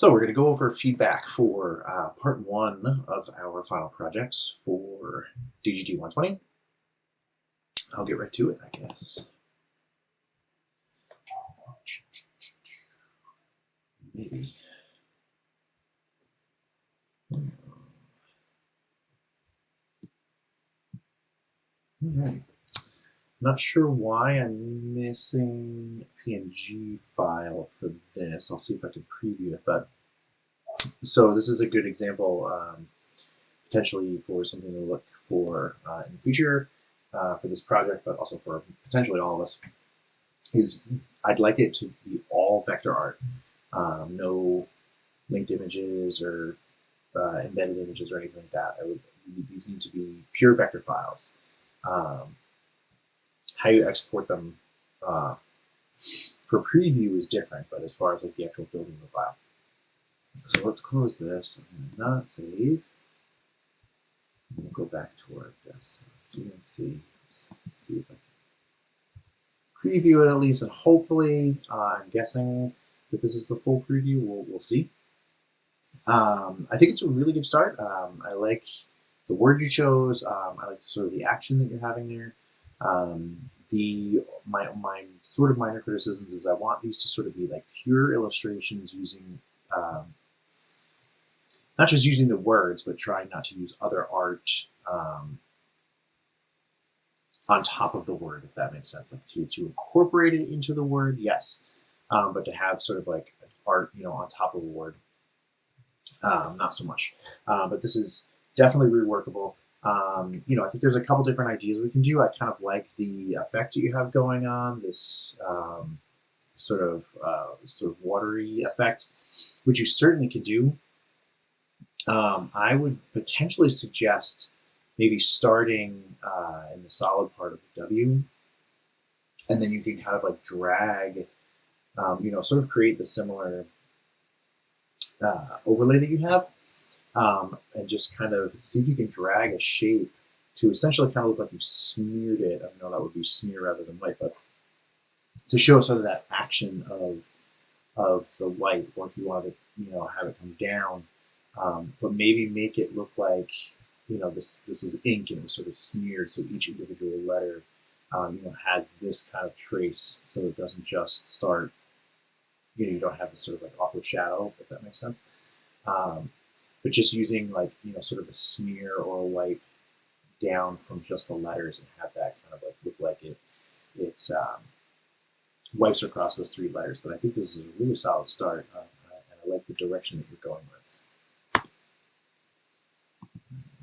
So we're going to go over feedback for part one of our final projects for DGD 120. I'll get right to it, I guess. Maybe. All right. Not sure why I'm missing a PNG file for this. I'll see if I can preview it. But so this is a good example, potentially for something to look for in the future for this project, but also for potentially all of us. Is I'd like it to be all vector art, no linked images or embedded images or anything like that. These need to be pure vector files. How you export them for preview is different, but as far as like the actual building of the file. So let's close this. I'm going to not save. We'll go back to our desktop. You can see if I can preview it at least, and hopefully, I'm guessing that this is the full preview. We'll see. I think it's a really good start. I like the word you chose. I like sort of the action that you're having there. My sort of minor criticisms is I want these to sort of be like pure illustrations using not just using the words, but trying not to use other art on top of the word, if that makes sense. Like to incorporate it into the word, yes, but to have sort of like art, on top of a word, not so much. But this is definitely reworkable. I think there's a couple different ideas we can do. I kind of like the effect that you have going on, this sort of watery effect, which you certainly can do. I would potentially suggest maybe starting in the solid part of the W, and then you can kind of like drag, sort of create the similar overlay that you have, and just kind of see if you can drag a shape to essentially kind of look like you've smeared it. I know that would be smear rather than white, but to show sort of that action of the white, or if you wanted to, have it come down, but maybe make it look like, this was ink and it was sort of smeared, so each individual letter, has this kind of trace, so it doesn't just start, you don't have this sort of like awkward shadow, if that makes sense. But just using like, sort of a smear or a wipe down from just the letters and have that kind of like look like it wipes across those three letters. But I think this is a really solid start, and I like the direction that you're going with.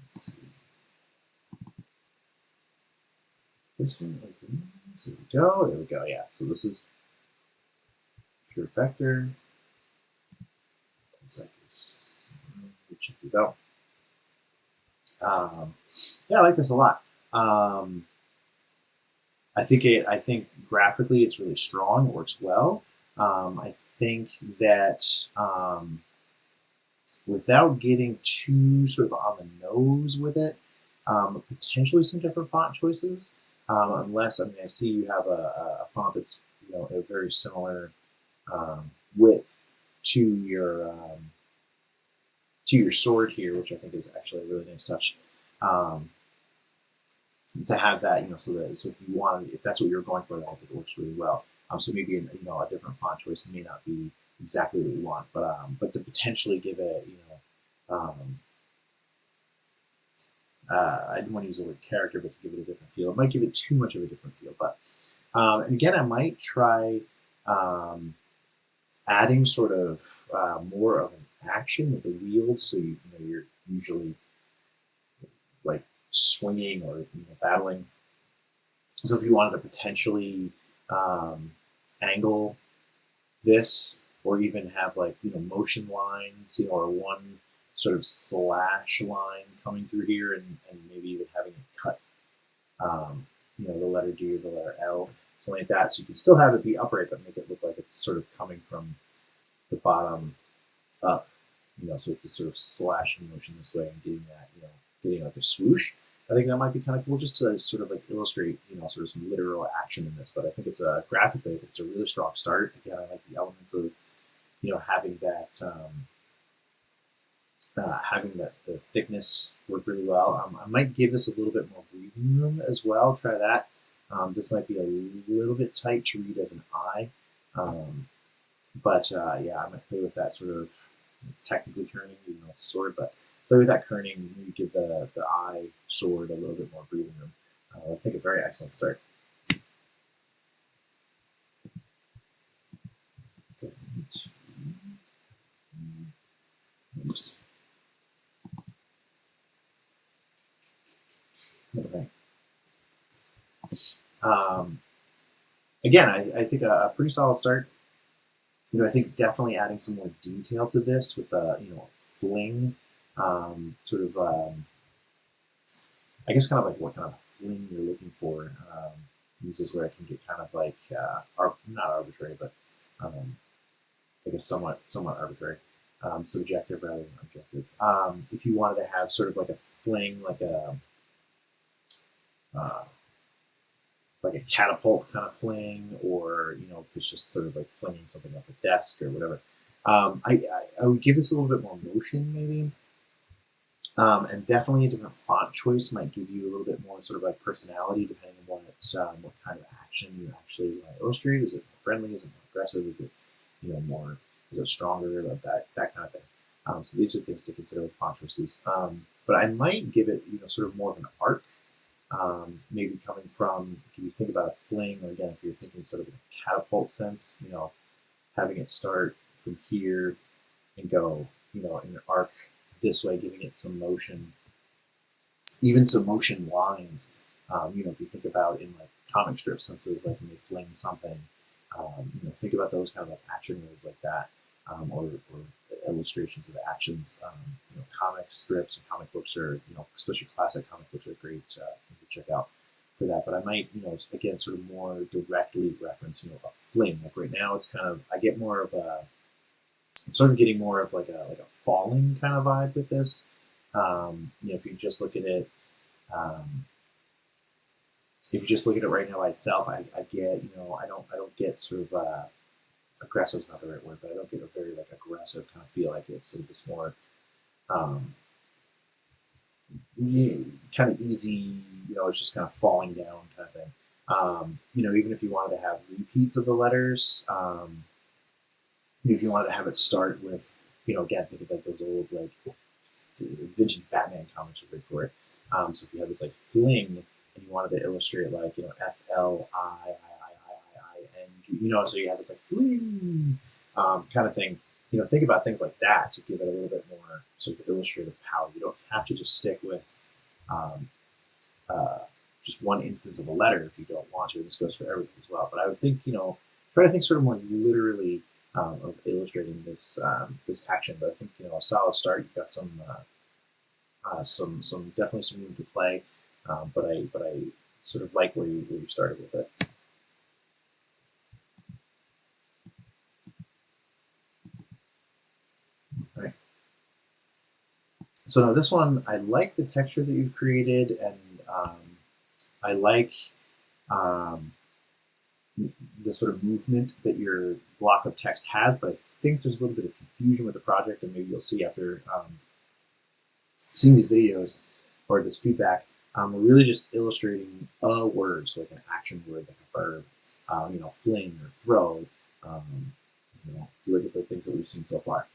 Let's see. This one opens. There we go. There we go. Yeah. So this is pure vector. Looks like check these out. Yeah, I like this a lot. I think graphically it's really strong. It works well. I think that without getting too sort of on the nose with it, potentially some different font choices. Unless, I see you have a font that's a very similar width to your sword here, which I think is actually a really nice touch. To have that, so if that's what you're going for, I think it works really well. So maybe a different font choice may not be exactly what you want, but to potentially give it, I didn't want to use the word character, but to give it a different feel. It might give it too much of a different feel, but and again, I might try adding sort of more of an action with the wield, so you're usually like swinging or battling. So if you wanted to potentially angle this, or even have like motion lines, or one sort of slash line coming through here, and maybe even having it cut, the letter D or the letter L, something like that. So you can still have it be upright, but make it look like it's sort of coming from the bottom up, so it's a sort of slashing motion this way, and getting that, getting like a swoosh. I think that might be kind of cool, just to sort of like illustrate, sort of some literal action in this. But I think it's graphically, I think it's a really strong start. Again, I like the elements of having that the thickness work really well. I might give this a little bit more breathing room as well. Try that. This might be a little bit tight to read as an I, but yeah, I might play with that sort of. It's technically kerning, even though it's a sword, but play with that kerning. Maybe give the I sword a little bit more breathing room. I think a very excellent start. Oops. Okay. Again, I think a pretty solid start. I think definitely adding some more detail to this with a fling, sort of. I guess kind of like what kind of fling you're looking for. This is where it can get kind of like, not arbitrary, but I guess somewhat arbitrary, subjective rather than objective. If you wanted to have sort of like a fling, like a catapult kind of fling, or if it's just sort of like flinging something off a desk or whatever. I would give this a little bit more motion, maybe. And definitely a different font choice might give you a little bit more sort of like personality, depending on what kind of action you actually want to illustrate. Is it more friendly? Is it more aggressive? Is it more? Is it stronger? That kind of thing. So these are things to consider with font choices. But I might give it sort of more of an arc. Maybe coming from, if you think about a fling, or again, if you're thinking sort of in a catapult sense, having it start from here and go, in an arc this way, giving it some motion, even some motion lines. If you think about in like comic strip senses, like when they fling something, think about those kind of like action words like that, or illustrations of actions. Comic strips and comic books are, especially classic comic books are great thing to check out for that. But I might, again, sort of more directly reference, a fling. Like right now, it's kind of, I get more of a, I'm sort of getting more of like a falling kind of vibe with this. If you just look at it, right now by itself, I get, I don't get sort of aggressive is not the right word, but I don't get a very like aggressive kind of feel. Like it's sort of this more kind of easy, it's just kind of falling down kind of thing. Even if you wanted to have repeats of the letters, if you wanted to have it start with, again, think of like those old like vintage Batman comics are great for it. So if you had this like fling and you wanted to illustrate like FLIIIING, so you have this like fling kind of thing. Think about things like that to give it a little bit more sort of illustrative power. You don't have to just stick with just one instance of a letter if you don't want to. This goes for everything as well. But I would think, try to think sort of more literally of illustrating this this action. But I think a solid start. You've got some definitely some room to play. But I sort of like where you started with it. Right. So now this one, I like the texture that you've created, and I like the sort of movement that your block of text has, but I think there's a little bit of confusion with the project, and maybe you'll see after seeing these videos or this feedback. We're really just illustrating a word, so like an action word, like a verb, fling or throw, to look at the things that we've seen so far.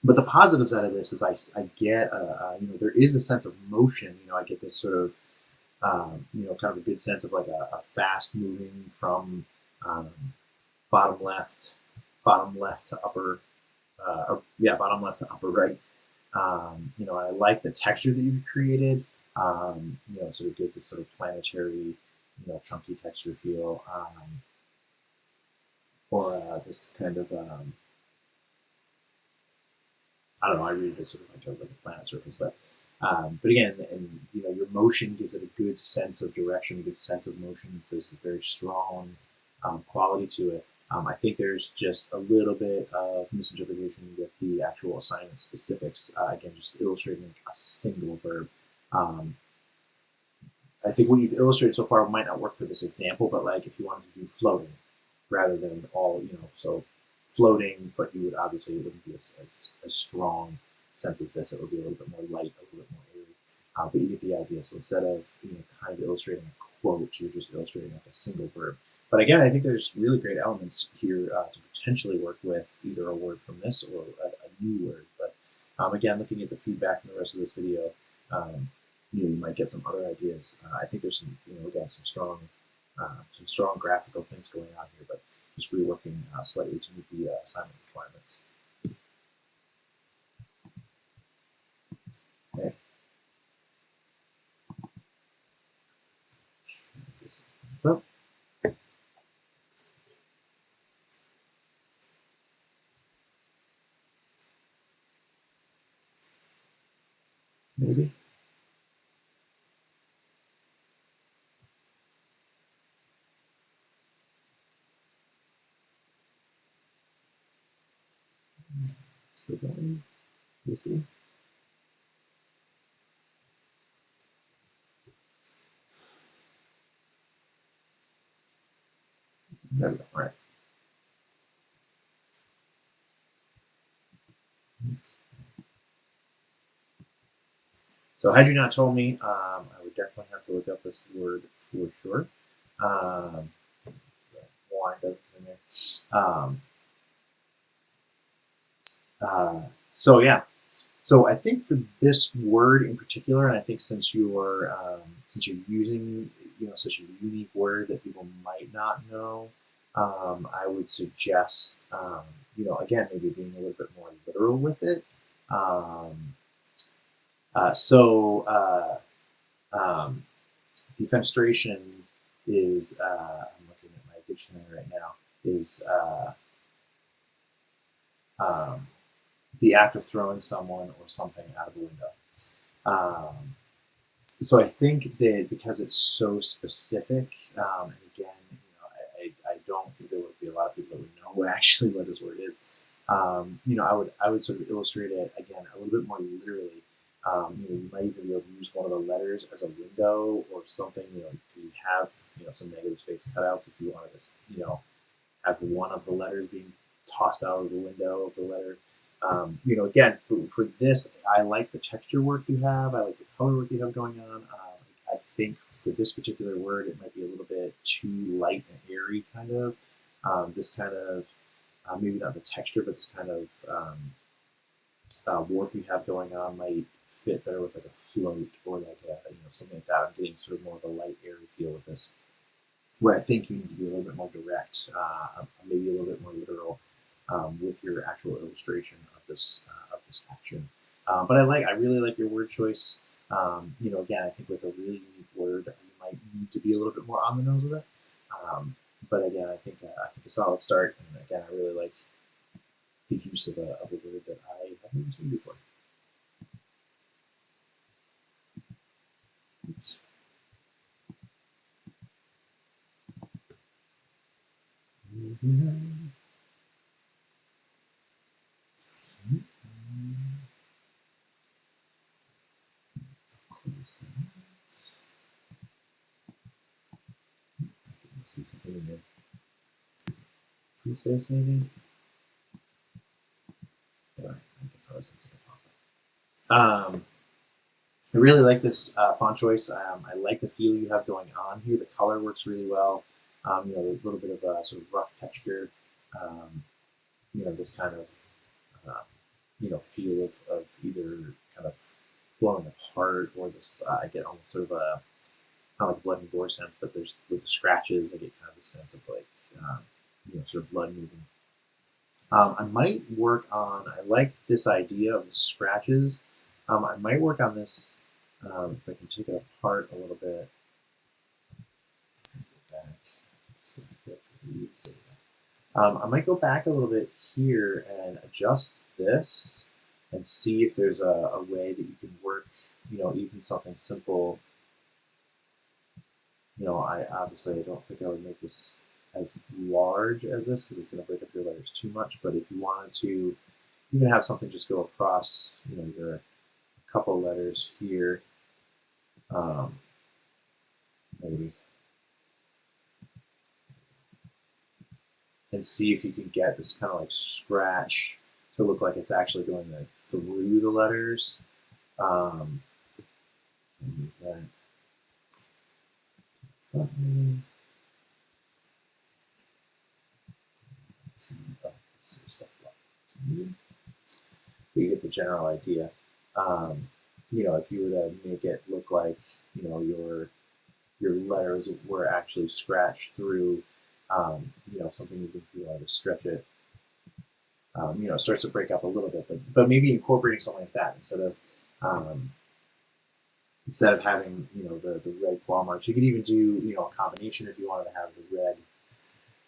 But the positives out of this is I get, there is a sense of motion. I get this sort of, kind of a good sense of like a fast moving from bottom left to upper, bottom left to upper right. I like the texture that you've created. Sort of gives this sort of planetary, chunky texture feel, or this kind of, I don't know. I read this sort of like a planet surface, but again, and your motion gives it a good sense of direction, a good sense of motion. There's a very strong quality to it. I think there's just a little bit of misinterpretation with the actual assignment specifics. Again, just illustrating like a single verb. I think what you've illustrated so far might not work for this example, but like if you wanted to do floating rather than all, so floating, but you would obviously, it wouldn't be as strong sense as this. It would be a little bit more light, a little bit more airy. But you get the idea. So instead of kind of illustrating a quote, you're just illustrating like a single verb. But again, I think there's really great elements here to potentially work with either a word from this or a new word. But again, looking at the feedback from the rest of this video, you might get some other ideas. I think there's some, again, some strong graphical things going on here, but just reworking slightly to meet the assignment requirements. Okay. What's up? Maybe. Still going. We'll see. There we go. All right. So had you not told me, I would definitely have to look up this word for sure. Wind up in there. So yeah. So I think for this word in particular, and I think since you're using such a unique word that people might not know, I would suggest again maybe being a little bit more literal with it. Defenestration is I'm looking at my dictionary right now is the act of throwing someone or something out of a window. So I think that because it's so specific, and again, I don't think there would be a lot of people that would know actually what this word is. I would sort of illustrate it again a little bit more literally. You might even be able to use one of the letters as a window or something. You have some negative space cutouts if you wanted to have one of the letters being tossed out of the window of the letter. Again, for this, I like the texture work you have. I like the color work you have going on. I think for this particular word, it might be a little bit too light and airy, kind of. This kind of, maybe not the texture, but this kind of warp you have going on might fit better with like a float or like something like that. I'm getting sort of more of a light, airy feel with this, where I think you need to be a little bit more direct, maybe a little bit more literal. With your actual illustration of this action. But I really like your word choice. Again, I think with a really unique word, you might need to be a little bit more on the nose with it. But again, I think a solid start. And again, I really like the use of a word that I haven't even seen before. Oops. Mm-hmm. Close that. There must be something in there. Free space, maybe? Yeah, I guess I was going to I really like this font choice. I like the feel you have going on here. The color works really well. A little bit of a sort of rough texture. This kind of feel of either kind of blowing apart or this. I get almost sort of a not like blood and gore sense, but there's with the scratches, I get kind of a sense of like sort of blood moving. I might work on. I like this idea of the scratches. I might work on this if I can take it apart a little bit. I might go back a little bit here and adjust this and see if there's a way that you can work, even something simple. I don't think I would make this as large as this because it's going to break up your letters too much. But if you wanted to even have something just go across, your couple letters here, maybe. and see if you can get this kind of like scratch to look like it's actually going like through the letters. That. You get the general idea. If you were to make it look like, your letters were actually scratched through, something if you want to stretch it, it starts to break up a little bit, but maybe incorporating something like that instead of having, the red claw marks. You could even do, a combination if you wanted to have the red,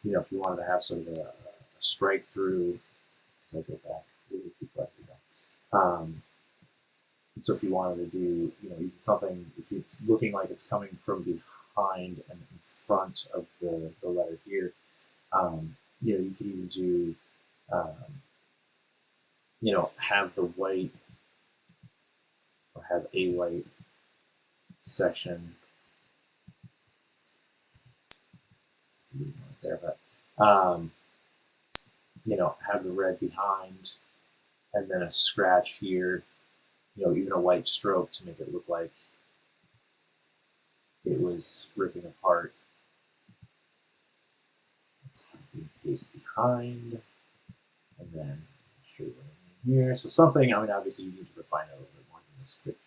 if you wanted to have sort of a strike through. So I go back really too far. So if you wanted to do, something, if it's looking like it's coming from behind and in front of the letter here, you could even do, have the white or have a white section there, but have the red behind and then a scratch here, even a white stroke to make it look like it was ripping apart. Let's have the paste behind, and then show you here. So something, obviously you need to refine it a little bit more than this quick.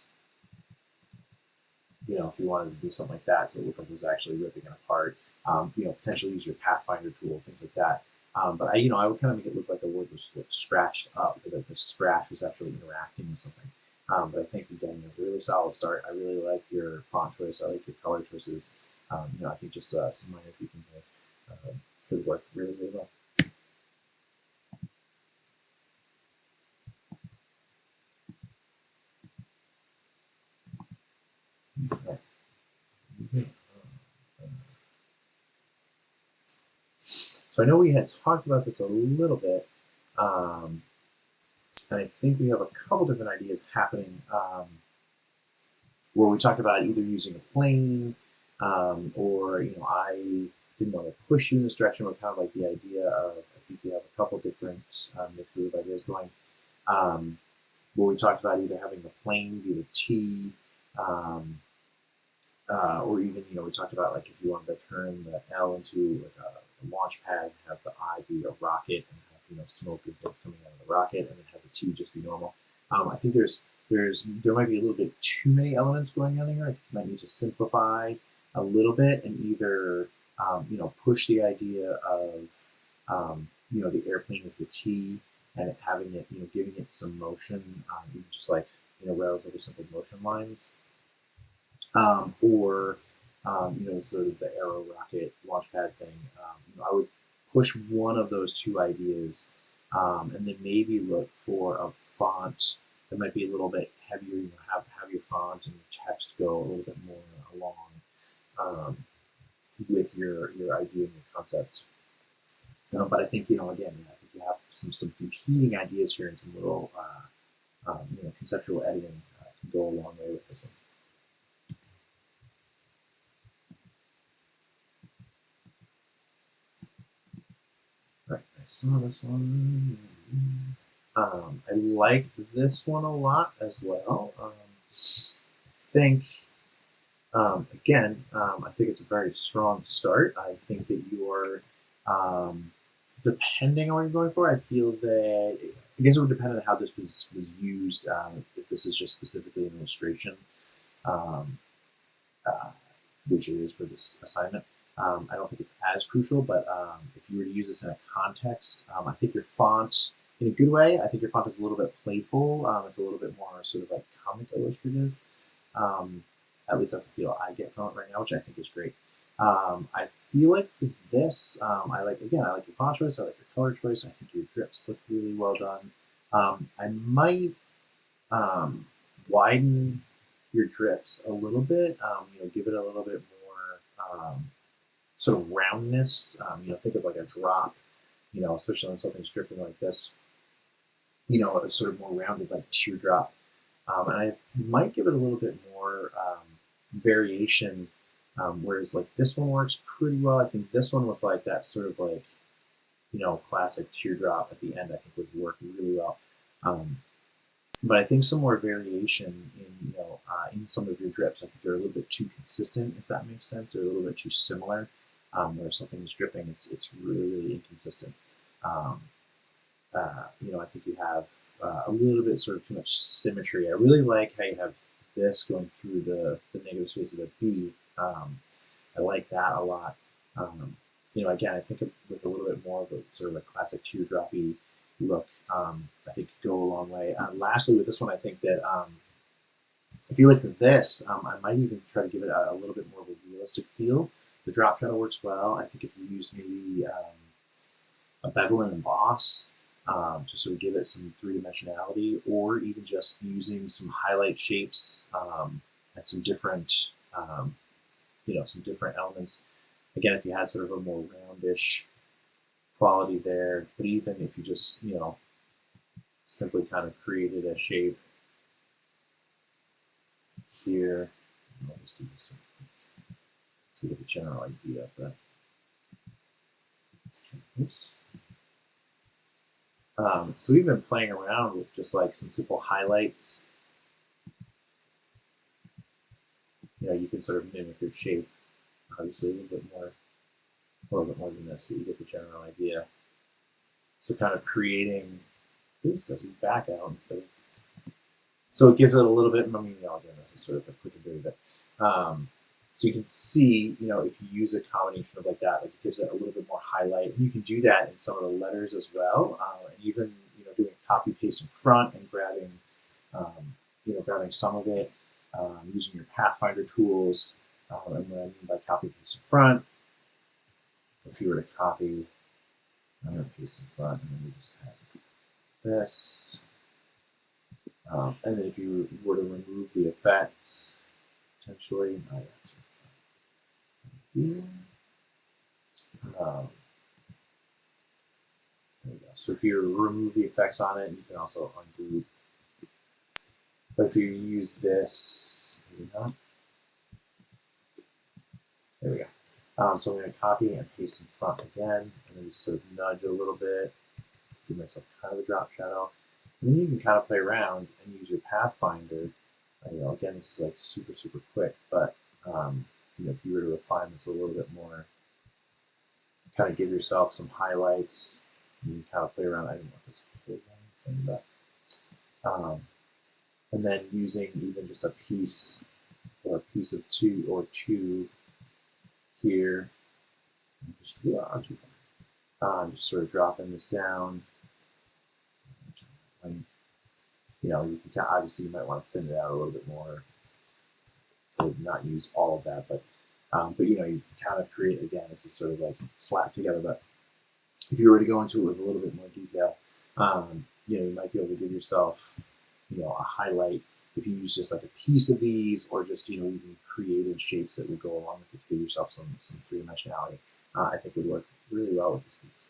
If you wanted to do something like that, so it looked like it was actually ripping it apart, potentially use your Pathfinder tool, things like that. But I would kind of make it look like the word was scratched up, or that the scratch was actually interacting with something. But I think, again, really solid start. I really like your font choice. I like your color choices. I think just some minor tweaking here could work really, really well. Okay. So I know we had talked about this a little bit, and I think we have a couple different ideas happening where we talked about either using a plane or, I didn't want to push you in this direction, but kind of like the idea of, I think we have a couple different mixes of ideas going, where we talked about either having the plane be the T, or even, we talked about like if you wanted to turn the L into like a launch pad, have the I be a rocket, and have, smoke and things coming out of the rocket, and then have the T just be normal. I think there might be a little bit too many elements going on here. I think you might need to simplify a little bit and either, push the idea of, the airplane is the T and it having it, giving it some motion, even just like, relatively simple motion lines. Or sort of the aero rocket launchpad thing. I would push one of those two ideas, and then maybe look for a font that might be a little bit heavier. Have your font and your text go a little bit more along with your idea and your concept. But I think, again, I think you have some competing ideas here and some little conceptual editing can go a long way with this one. I saw this one. I like this one a lot as well. I think, again, I think it's a very strong start. I think that you're, depending on what you're going for, I feel that, I guess it would depend on how this was used, if this is just specifically an illustration, which it is for this assignment. I don't think it's as crucial, but if you were to use this in a context, I think your font, in a good way, I think your font is a little bit playful. It's a little bit more sort of like comic illustrative. At least that's the feel I get from it right now, which I think is great. I feel like for this, I like your font choice, I like your color choice, I think your drips look really well done. I might widen your drips a little bit, give it a little bit more sort of roundness. Think of like a drop, especially when something's dripping like this, a sort of more rounded like teardrop. And I might give it a little bit more variation, whereas like this one works pretty well. I think this one with like that sort of like, classic teardrop at the end, I think would work really well. But I think some more variation in some of your drips. I think they're a little bit too consistent, if that makes sense. They're a little bit too similar. Where something is dripping, it's really, really inconsistent. I think you have a little bit sort of too much symmetry. I really like how you have this going through the negative space of the B. I like that a lot. Again, I think with a little bit more of a sort of a classic teardroppy look, I think could go a long way. Lastly, with this one, I think that I feel like for this, I might even try to give it a little bit more of a realistic feel. The drop shadow works well. I think if you use maybe a bevel and emboss to sort of give it some three-dimensionality, or even just using some highlight shapes and some different, some different elements. Again, if you had sort of a more roundish quality there, but even if you just, simply kind of created a shape here, I'll just do this one. So you get the general idea, but oops. So we've been playing around with just like some simple highlights. You can sort of mimic your shape, obviously a little bit more than this, but you get the general idea. So kind of creating this as we back out instead of, so it gives it a little bit, again, this is sort of a quick and dirty bit. So you can see, if you use a combination of like that, like it gives it a little bit more highlight. And you can do that in some of the letters as well. And even, doing copy paste in front and grabbing, grabbing some of it, using your Pathfinder tools. And what I mean by copy paste in front, if you were to copy, I'm going to paste in front, and then we just have this. And then if you were to remove the effects, potentially, there we go. So if you remove the effects on it, you can also undo. But if you use this, maybe not. There we go. So I'm going to copy and paste in front again, and then just sort of nudge a little bit, give myself kind of a drop shadow. And then you can kind of play around and use your Pathfinder. Again, this is like super, super quick, but if you were to refine this a little bit more, kind of give yourself some highlights, and you kind of play around. I didn't want this big thing, but and then using even just a piece or a piece of two here, just just sort of dropping this down. You can obviously you might want to thin it out a little bit more, or not use all of that, but you kind of create, again, this is sort of like slapped together. But if you were to go into it with a little bit more detail, you might be able to give yourself, a highlight if you use just like a piece of these, or just even creative shapes that would go along with it to give yourself some three-dimensionality. I think would work really well with this piece.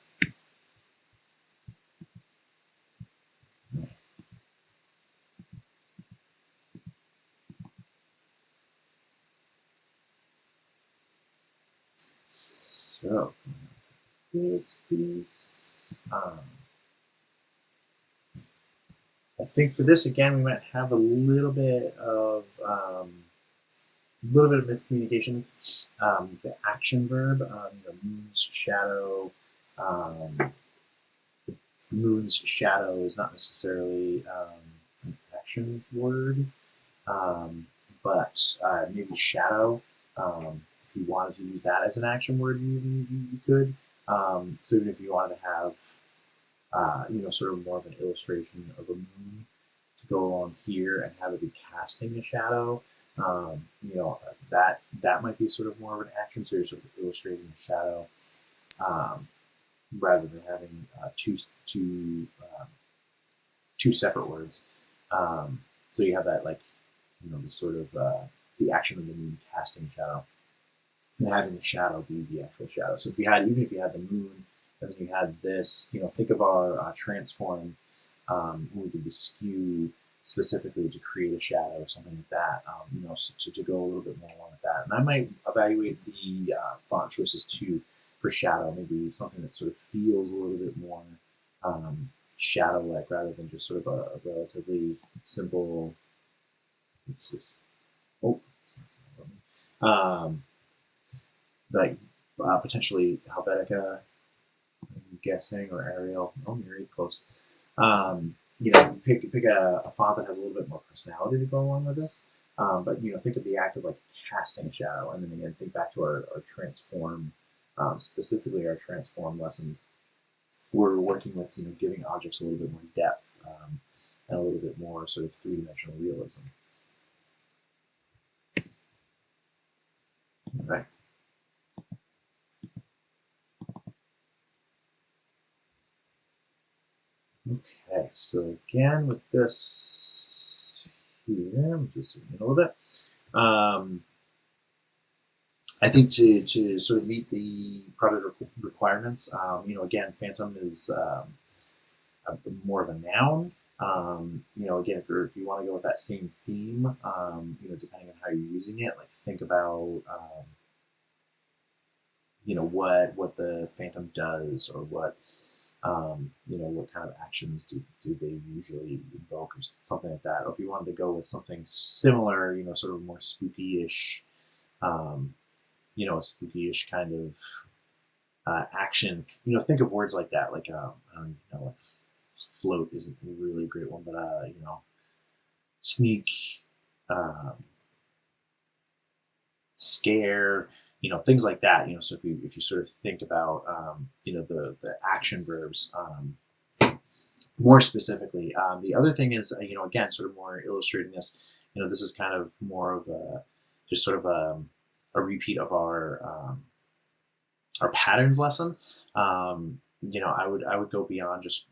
So this piece, I think for this, again, we might have a little bit of miscommunication. The action verb, moon's shadow. Moon's shadow is not necessarily an action word, but maybe shadow. If you wanted to use that as an action word, you could. So even if you wanted to have, sort of more of an illustration of a moon to go along here and have it be casting a shadow, that might be sort of more of an action. So you're sort of illustrating a shadow, rather than having two separate words. So you have that, like, the sort of the action of the moon casting shadow, and having the shadow be the actual shadow. So even if you had the moon, and then you had this, think of our transform when we did the skew specifically to create a shadow or something like that, so to go a little bit more along with that. And I might evaluate the font choices too for shadow, maybe something that sort of feels a little bit more shadow-like rather than just sort of a relatively simple. It's just it's not like potentially Helvetica, I'm guessing, or Arial. Oh, you're really close. Pick a font that has a little bit more personality to go along with this. But think of the act of like casting a shadow, and then again think back to our transform, specifically our transform lesson. We're working with giving objects a little bit more depth and a little bit more sort of three-dimensional realism. All right. Okay, so again with this here, I'm just zooming in a little bit. I think to sort of meet the project requirements, again, phantom is more of a noun. Again, if you want to go with that same theme, depending on how you're using it, like think about, what the phantom does, or what kind of actions do they usually invoke, or something like that. Or if you wanted to go with something similar, sort of more spooky-ish, a spooky-ish kind of action. Think of words like that, like like float isn't a really great one, but sneak, scare, things like that. So if you sort of think about the action verbs more specifically. The other thing is again, sort of more illustrating this. This is kind of more of just sort of a repeat of our patterns lesson. I would go beyond just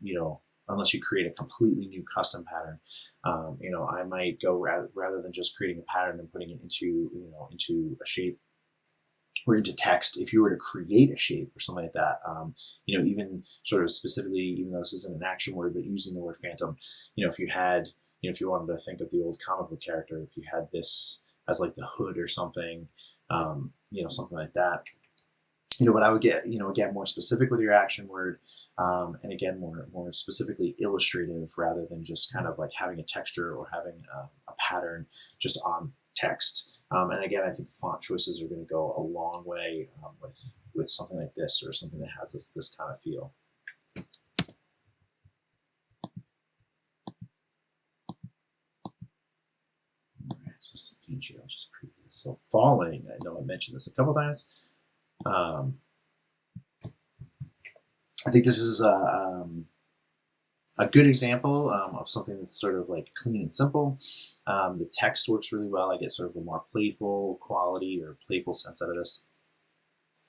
unless you create a completely new custom pattern. I might go rather than just creating a pattern and putting it into a shape or into text. If you were to create a shape or something like that, even sort of specifically, even though this isn't an action word, but using the word phantom, if you had, if you wanted to think of the old comic book character, if you had this as like the hood or something, something like that. But I would get, again, more specific with your action word, and again, more specifically illustrative rather than just kind of like having a texture or having a pattern just on text. And again, I think font choices are going to go a long way with something like this, or something that has this kind of feel. All right, so some DG, I'll just preview this. So falling, I know I mentioned this a couple times. I think this is a good example of something that's sort of like clean and simple. The text works really well. I get sort of a more playful quality or playful sense out of this.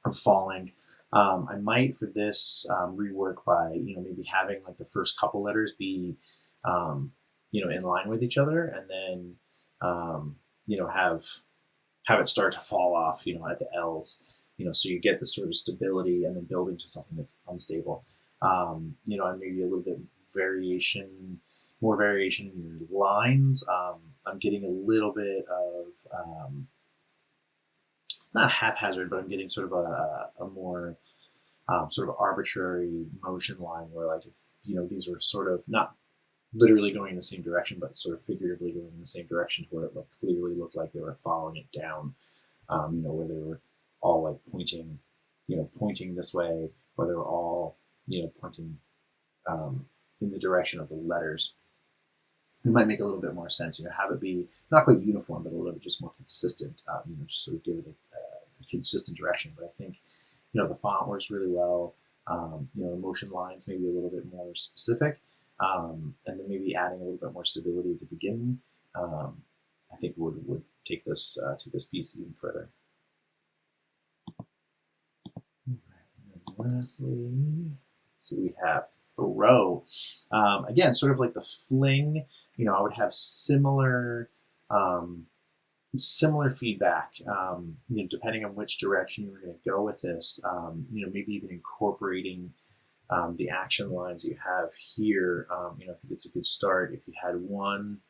Of falling. I might for this rework by maybe having like the first couple letters be in line with each other, and then have it start to fall off at the L's. So you get this sort of stability and then building to something that's unstable. And maybe a little bit more variation in your lines. I'm getting a little bit of, not haphazard, but I'm getting sort of a more sort of arbitrary motion line where, like, if, these were sort of not literally going in the same direction, but sort of figuratively going in the same direction to where it clearly looked like they were following it down, where they were all like pointing this way, or they were all, pointing in the direction of the letters. It might make a little bit more sense, have it be not quite uniform, but a little bit just more consistent, just sort of give it a consistent direction. But I think, the font works really well. The motion lines maybe a little bit more specific, and then maybe adding a little bit more stability at the beginning, I think would take this piece even further. And then lastly, so we have throw. Again, sort of like the fling. I would have similar feedback. Depending on which direction you were going to go with this. Maybe even incorporating the action lines you have here. I think it's a good start if you had one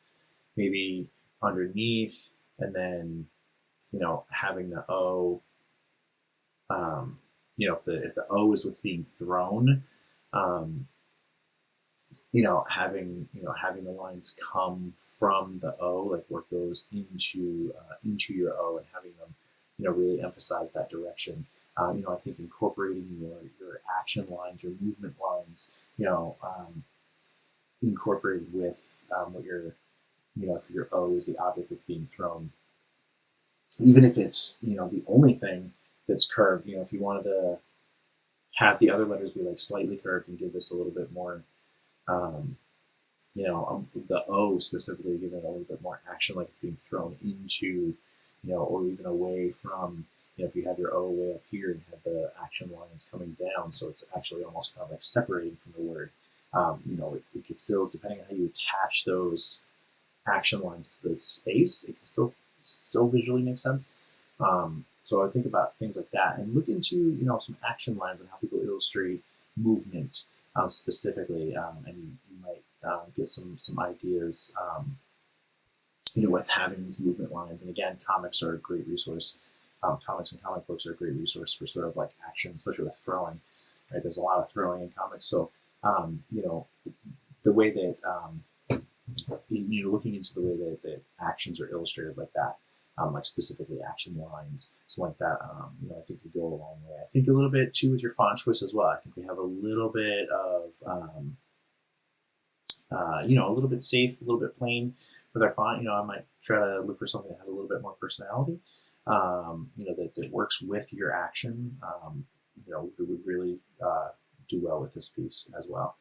maybe underneath, and then having the O if the O is what's being thrown, um, having the lines come from the O, like work those into your O, and having them, really emphasize that direction. I think incorporating your action lines, your movement lines, incorporated with what your, if your O is the object that's being thrown, even if it's, the only thing that's curved. If you wanted to have the other letters be like slightly curved and give this a little bit more, um, the O specifically, give it a little bit more action, like it's being thrown into, or even away from, if you have your O way up here and have the action lines coming down, so it's actually almost kind of like separating from the word. It could still, depending on how you attach those action lines to the space, it can still visually make sense. So I think about things like that and look into, some action lines and how people illustrate movement specifically, and you might get some ideas, with having these movement lines. And again, comics are a great resource. Comics and comic books are a great resource for sort of like action, especially with throwing. Right, there's a lot of throwing in comics, so the way that looking into the way that actions are illustrated like that, like specifically action lines, something like that, I think could go a long way. I think a little bit too with your font choice as well. I think we have a little bit of, a little bit safe, a little bit plain with our font. I might try to look for something that has a little bit more personality, that works with your action. It would really do well with this piece as well.